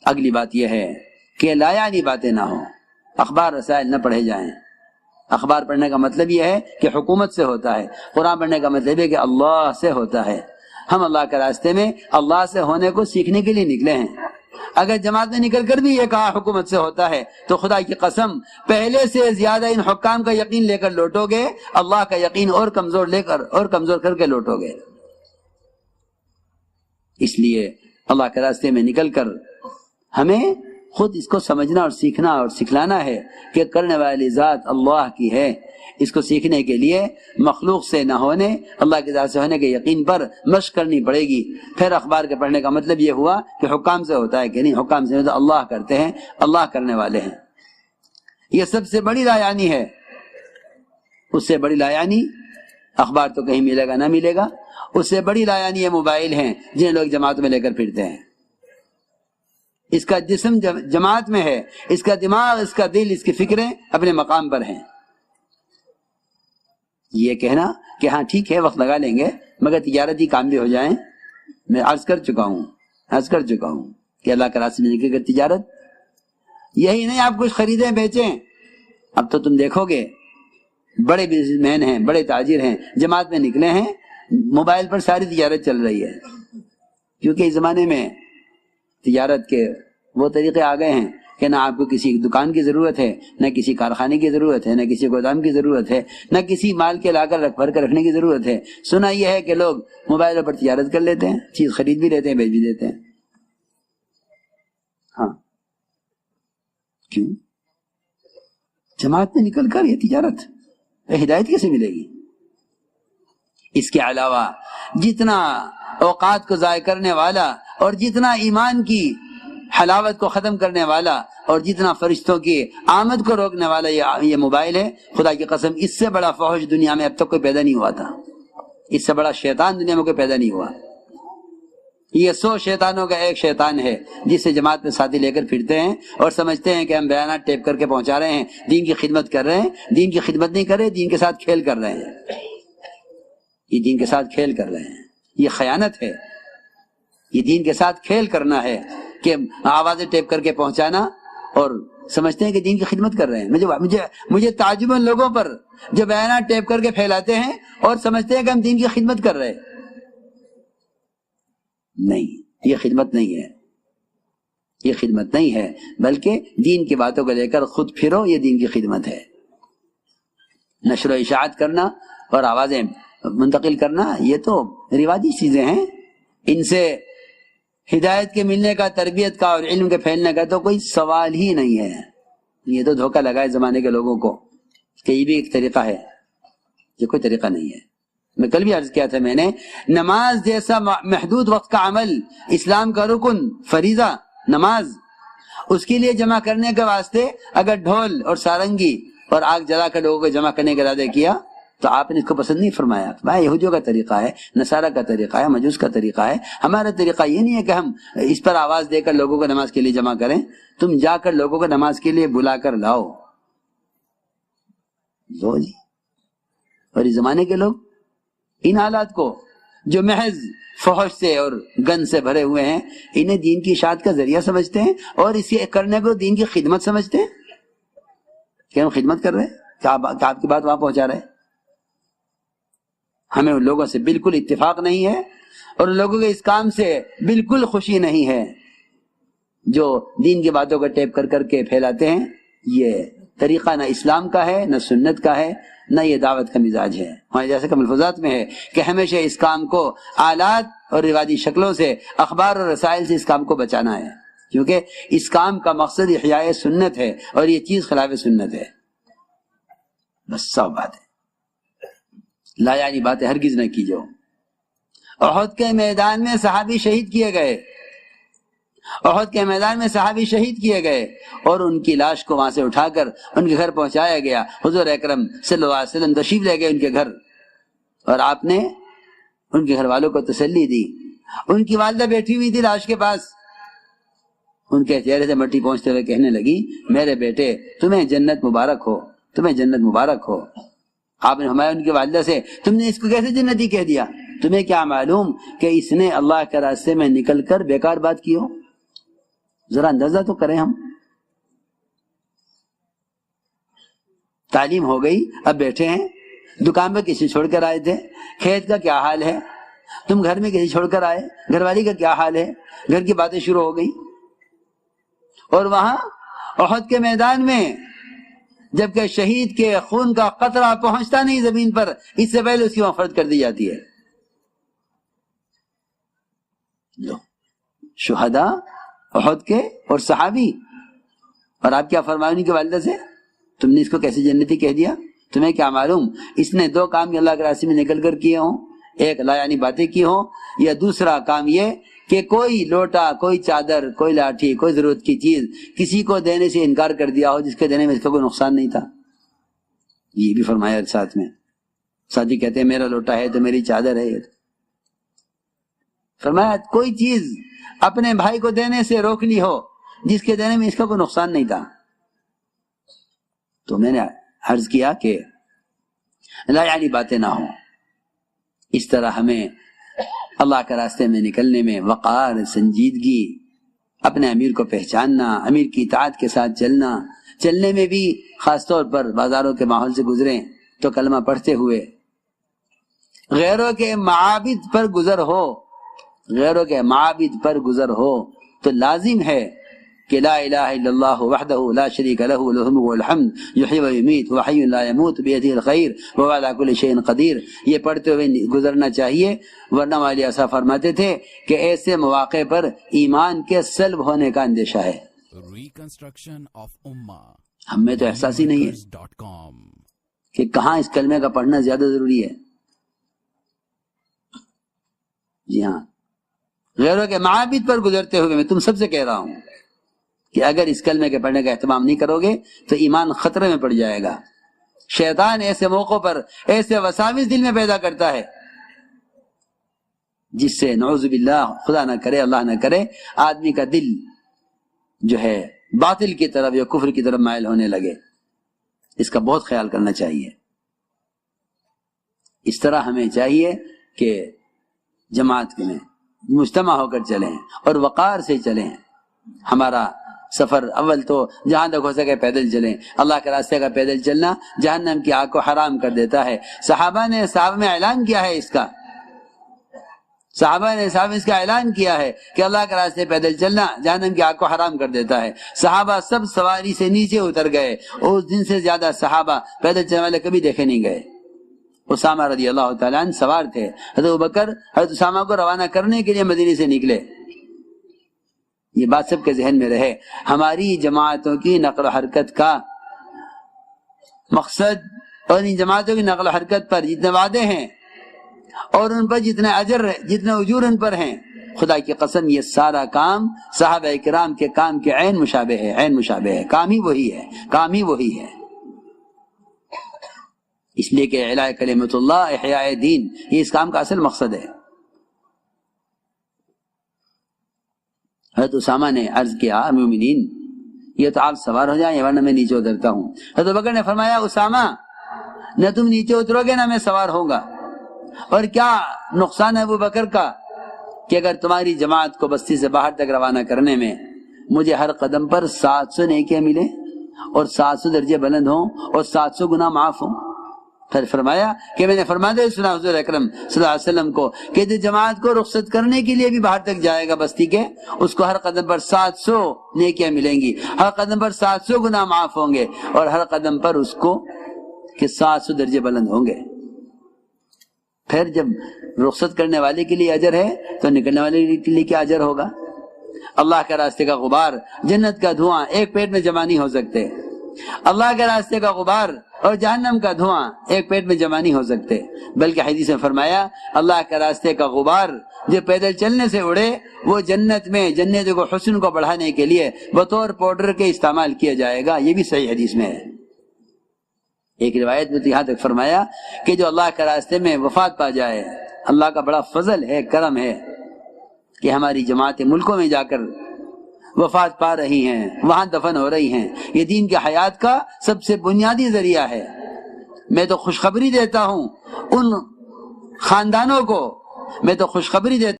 اگلی بات یہ ہے کہ لا یعنی باتیں نہ ہوں، اخبار رسائل نہ پڑھے جائیں۔ اخبار پڑھنے کا مطلب یہ ہے کہ حکومت سے ہوتا ہے، قرآن پڑھنے کا مطلب ہے کہ اللہ سے ہوتا ہے۔ ہم اللہ کے راستے میں اللہ سے ہونے کو سیکھنے کے لیے نکلے ہیں۔ اگر جماعت میں نکل کر بھی یہ کہا حکومت سے ہوتا ہے تو خدا کی قسم پہلے سے زیادہ ان حکام کا یقین لے کر لوٹو گے، اللہ کا یقین اور کمزور لے کر اور کمزور کر کے لوٹو گے۔ اس لیے اللہ کے راستے میں نکل کر ہمیں خود اس کو سمجھنا اور سیکھنا اور سکھلانا ہے کہ کرنے والی ذات اللہ کی ہے۔ اس کو سیکھنے کے لیے مخلوق سے نہ ہونے، اللہ کی ذات سے ہونے کے یقین پر مشق کرنی پڑے گی۔ پھر اخبار کے پڑھنے کا مطلب یہ ہوا کہ حکام سے ہوتا ہے کہ نہیں، حکام سے تو اللہ کرتے ہیں، اللہ کرنے والے ہیں۔ یہ سب سے بڑی لایعنی ہے۔ اس سے بڑی لایعنی اخبار تو کہیں ملے گا نہ ملے گا، اس سے بڑی لایعنی یہ موبائل ہیں جنہیں لوگ جماعت میں لے کر پھرتے ہیں۔ اس کا جسم جماعت میں ہے، اس کا دماغ، اس کا دل، اس کی فکریں اپنے مقام پر ہیں۔ یہ کہنا کہ ہاں ٹھیک ہے وقت لگا لیں گے مگر تجارتی کام بھی ہو جائیں، میں عرض کر چکا ہوں کہ اللہ کا راستے میں نکل کر تجارت، یہی نہیں آپ کچھ خریدیں بیچیں۔ اب تو تم دیکھو گے بڑے بزنس مین ہیں، بڑے تاجر ہیں، جماعت میں نکلے ہیں، موبائل پر ساری تجارت چل رہی ہے، کیونکہ اس زمانے میں تجارت کے وہ طریقے آ گئے ہیں کہ نہ آپ کو کسی دکان کی ضرورت ہے، نہ کسی کارخانے کی ضرورت ہے، نہ کسی گودام کی ضرورت ہے، نہ کسی مال کے لا کر بھر کر رکھنے کی ضرورت ہے۔ سنا یہ ہے کہ لوگ موبائل پر تجارت کر لیتے ہیں، چیز خرید بھی لیتے ہیں، بیچ بھی دیتے ہیں۔ ہاں کیوں؟ جماعت میں نکل کر یہ تجارت ہدایت کیسے ملے گی؟ اس کے علاوہ جتنا اوقات کو ضائع کرنے والا اور جتنا ایمان کی حلاوت کو ختم کرنے والا اور جتنا فرشتوں کی آمد کو روکنے والا یہ موبائل ہے، خدا کی قسم اس سے بڑا فحش دنیا میں اب تک کوئی پیدا نہیں ہوا تھا، اس سے بڑا شیطان دنیا میں کوئی پیدا نہیں ہوا۔ یہ 100 شیطانوں کا ایک شیطان ہے جسے جماعت میں ساتھی لے کر پھرتے ہیں اور سمجھتے ہیں کہ ہم بیانات ٹیپ کر کے پہنچا رہے ہیں، دین کی خدمت کر رہے ہیں۔ دین کی خدمت نہیں کر رہے، دین کے ساتھ کھیل کر رہے ہیں۔ یہ دین کے ساتھ کھیل کر رہے ہیں، یہ خیانت ہے۔ یہ دین کے ساتھ کھیل کرنا ہے کہ آوازیں ٹیپ کر کے پہنچانا اور سمجھتے ہیں کہ دین کی خدمت کر رہے ہیں۔ مجھے تعجب ان لوگوں پر جو بیانات ٹیپ کر کے پھیلاتے ہیں اور سمجھتے ہیں کہ ہم دین کی خدمت کر رہے ہیں۔ نہیں، یہ خدمت نہیں ہے، یہ خدمت نہیں ہے، بلکہ دین کی باتوں کو لے کر خود پھرو، یہ دین کی خدمت ہے۔ نشر و اشاعت کرنا اور آوازیں منتقل کرنا یہ تو رواجی چیزیں ہیں، ان سے ہدایت کے ملنے کا، تربیت کا اور علم کے پھیلنے کا تو کوئی سوال ہی نہیں ہے۔ یہ تو دھوکہ لگا ہے زمانے کے لوگوں کو کہ یہ بھی ایک طریقہ ہے، یہ کوئی طریقہ نہیں ہے۔ میں کل بھی عرض کیا تھا میں نے، نماز جیسا محدود وقت کا عمل، اسلام کا رکن فریضہ نماز، اس کے لیے جمع کرنے کے واسطے اگر ڈھول اور سارنگی اور آگ جلا کر لوگوں کو جمع کرنے کا ارادہ کیا تو آپ نے اس کو پسند نہیں فرمایا۔ بھائی یہودیوں کا طریقہ ہے، نصارہ کا طریقہ ہے، مجوس کا طریقہ ہے، ہمارا طریقہ یہ نہیں ہے کہ ہم اس پر آواز دے کر لوگوں کو نماز کے لیے جمع کریں۔ تم جا کر لوگوں کو نماز کے لیے بلا کر لاؤ لو جی۔ اور اس زمانے کے لوگ ان حالات کو جو محض فحش سے اور گند سے بھرے ہوئے ہیں، انہیں دین کی اشاعت کا ذریعہ سمجھتے ہیں اور اسے کرنے کو دین کی خدمت سمجھتے ہیں کہ ہم خدمت کر رہے ہیں، کہ آپ کی بات وہاں پہنچا رہے ہیں۔ ہمیں ان لوگوں سے بالکل اتفاق نہیں ہے اور ان لوگوں کے اس کام سے بالکل خوشی نہیں ہے جو دین کی باتوں کو ٹیپ کر کر کے پھیلاتے ہیں۔ یہ طریقہ نہ اسلام کا ہے، نہ سنت کا ہے، نہ یہ دعوت کا مزاج ہے۔ ہمارے جیسے کہ ملفوظات میں ہے کہ ہمیشہ اس کام کو آلات اور رواجی شکلوں سے، اخبار اور رسائل سے اس کام کو بچانا ہے، کیونکہ اس کام کا مقصد احیاء سنت ہے اور یہ چیز خلاف سنت ہے۔ بس سب بات ہے، لا یعنی باتیں ہرگز نہ کیجو۔ احد کے میدان میں صحابی شہید کیے گئے، احد کے میدان میں صحابی شہید کیے گئے اور ان کی لاش کو وہاں سے اٹھا کر ان کے گھر پہنچایا گیا۔ حضور اکرم صلی اللہ علیہ وسلم تشریف لے گئے ان کے گھر اور آپ نے ان کے گھر والوں کو تسلی دی۔ ان کی والدہ بیٹھی ہوئی تھی لاش کے پاس، ان کے چہرے سے مٹی پہنچتے ہوئے کہنے لگی، میرے بیٹے تمہیں جنت مبارک ہو، تمہیں جنت مبارک ہو۔ آپ نے ہمارے ان کی والدہ سے، تم نے اس کو کیسے جنتی کہہ دیا؟ تمہیں کیا معلوم کہ اس نے اللہ کے راستے میں نکل کر بیکار بات کی ہو؟ ذرا اندازہ تو کریں ہم. تعلیم ہو گئی، اب بیٹھے ہیں، دکان پہ کسی چھوڑ کر آئے تھے، کھیت کا کیا حال ہے، تم گھر میں کسی چھوڑ کر آئے، گھر والی کا کیا حال ہے، گھر کی باتیں شروع ہو گئی. اور وہاں احد کے میدان میں جبکہ شہید کے خون کا قطرہ پہنچتا نہیں زمین پر، اس سے پہلے اس کی مغفرت کر دی جاتی ہے. شہداء احد کے اور صحابی، اور آپ کیا فرمائیں ان کی والدہ سے، تم نے اس کو کیسے جنتی کہہ دیا؟ تمہیں کیا معلوم اس نے دو کام اللہ کے راستے میں نکل کر کیے ہوں، ایک لا یعنی باتیں کی ہوں، یا دوسرا کام یہ کہ کوئی لوٹا، کوئی چادر، کوئی لاٹھی، کوئی ضرورت کی چیز کسی کو دینے سے انکار کر دیا ہو جس کے دینے میں اس کا کوئی نقصان نہیں تھا. یہ بھی فرمایا ساتھ میں. ساتھی کہتے ہیں میرا لوٹا ہے تو میری چادر ہے. فرمایا کوئی چیز اپنے بھائی کو دینے سے روک لی ہو جس کے دینے میں اس کا کوئی نقصان نہیں تھا. تو میں نے عرض کیا کہ لا یعنی باتیں نہ ہوں. اس طرح ہمیں اللہ کے راستے میں نکلنے میں وقار، سنجیدگی، اپنے امیر کو پہچاننا، امیر کی اطاعت کے ساتھ چلنا، چلنے میں بھی خاص طور پر بازاروں کے ماحول سے گزریں تو کلمہ پڑھتے ہوئے غیروں کے معابد پر گزر ہو، غیروں کے معابد پر گزر ہو تو لازم ہے کہ لا الہ الا اللہ وحدہ لا شریک لہ لہ الملک والحمد یحیی و یمیت وحی لا یموت بیدہ الخیر وہو علی کل شیء قدیر. یہ پڑھتے ہوئے گزرنا چاہیے، ورنہ والی ایسا فرماتے تھے کہ ایسے مواقع پر ایمان کے سلب ہونے کا اندیشہ ہے. ریکنسٹرکشن آف امہ، ہمیں تو احساس ہی نہیں ہے کہ کہاں اس کلمے کا پڑھنا زیادہ ضروری ہے. جی ہاں، غیروں کے معابد پر گزرتے ہوئے میں تم سب سے کہہ رہا ہوں کہ اگر اس کلمے کے پڑھنے کا اہتمام نہیں کرو گے تو ایمان خطرے میں پڑ جائے گا. شیطان ایسے موقعوں پر ایسے وساوس دل میں پیدا کرتا ہے جس سے نعوذ باللہ، خدا نہ کرے، اللہ نہ کرے، آدمی کا دل جو ہے باطل کی طرف یا کفر کی طرف مائل ہونے لگے. اس کا بہت خیال کرنا چاہیے. اس طرح ہمیں چاہیے کہ جماعت میں مجتمع ہو کر چلیں اور وقار سے چلیں. ہمارا سفر اول تو جہاں تک ہو سکے پیدل چلیں. اللہ کے راستے کا پیدل چلنا جہنم کی آگ کو حرام کر دیتا ہے. صحابہ نے صحابہ میں اعلان کیا ہے اس کا، صحابہ نے اس کا اعلان کیا ہے کہ اللہ کے راستے پیدل چلنا جہنم کی آگ کو حرام کر دیتا ہے. صحابہ سب سواری سے نیچے اتر گئے. اس دن سے زیادہ صحابہ پیدل چلنے والے کبھی دیکھے نہیں گئے. اسامہ رضی اللہ تعالیٰ عنہ سوار تھے. حضرت ابوبکر حضرت اسامہ کو روانہ کرنے کے لیے مدینے سے نکلے. یہ بات سب کے ذہن میں رہے. ہماری جماعتوں کی نقل و حرکت کا مقصد اور ان جماعتوں کی نقل و حرکت پر جتنے وعدے ہیں اور ان پر جتنے اجر، جتنے اجور ان پر ہیں، خدا کی قسم یہ سارا کام صحابہ کرام کے کام کے عین مشابہ ہے، عین مشابہ ہے. کام ہی وہی ہے، کام ہی وہی ہے. اس لیے کہ اعلاء کلمۃ اللہ، احیاء دین، یہ اس کام کا اصل مقصد ہے. حضرت اسامہ نے عرض کیا مومنین یہ تو آپ سوار ہو جائیں ورنہ میں نیچے اترتا ہوں. حضرت بکر نے فرمایا اسامہ نہ تم نیچے اترو گے نہ میں سوار ہوں گا. اور کیا نقصان ہے ابو بکر کا کہ اگر تمہاری جماعت کو بستی سے باہر تک روانہ کرنے میں مجھے ہر قدم پر 700 نیکیاں ملیں اور 700 درجے بلند ہوں اور 700 گناہ معاف ہوں. پھر فرمایا کہ میں نے فرمایا سنا حضور اکرم صلی اللہ علیہ وسلم کو کہ جو جماعت کو رخصت کرنے کے لیے بھی باہر تک جائے گا بستی کے، اس کو ہر قدم پر 700 نیکیاں ملیں گی، ہر قدم پر 700 گناہ معاف ہوں گے اور ہر قدم پر اس کو کہ 700 درجے بلند ہوں گے. پھر جب رخصت کرنے والے کے لیے اجر ہے تو نکلنے والے کے لیے کیا اجر ہوگا؟ اللہ کے راستے کا غبار، جنت کا دھواں ایک پیٹ میں جمع نہیں ہو سکتے. اللہ کے راستے کا غبار اور جہنم کا دھواں ایک پیٹ میں جمع نہیں ہو سکتے. بلکہ حدیث میں فرمایا اللہ کے راستے کا غبار جو پیدل چلنے سے اڑے وہ جنت میں جنت کو حسن کو بڑھانے کے لیے بطور پاؤڈر کے استعمال کیا جائے گا. یہ بھی صحیح حدیث میں ہے. ایک روایت میں تو یہاں تک فرمایا کہ جو اللہ کے راستے میں وفات پا جائے، اللہ کا بڑا فضل ہے، کرم ہے کہ ہماری جماعتیں ملکوں میں جا کر وفات پا رہی ہیں، وہاں دفن ہو رہی ہیں. یہ دین کی حیات کا سب سے بنیادی ذریعہ ہے. میں تو خوشخبری دیتا ہوں ان خاندانوں کو، میں تو خوشخبری دیتا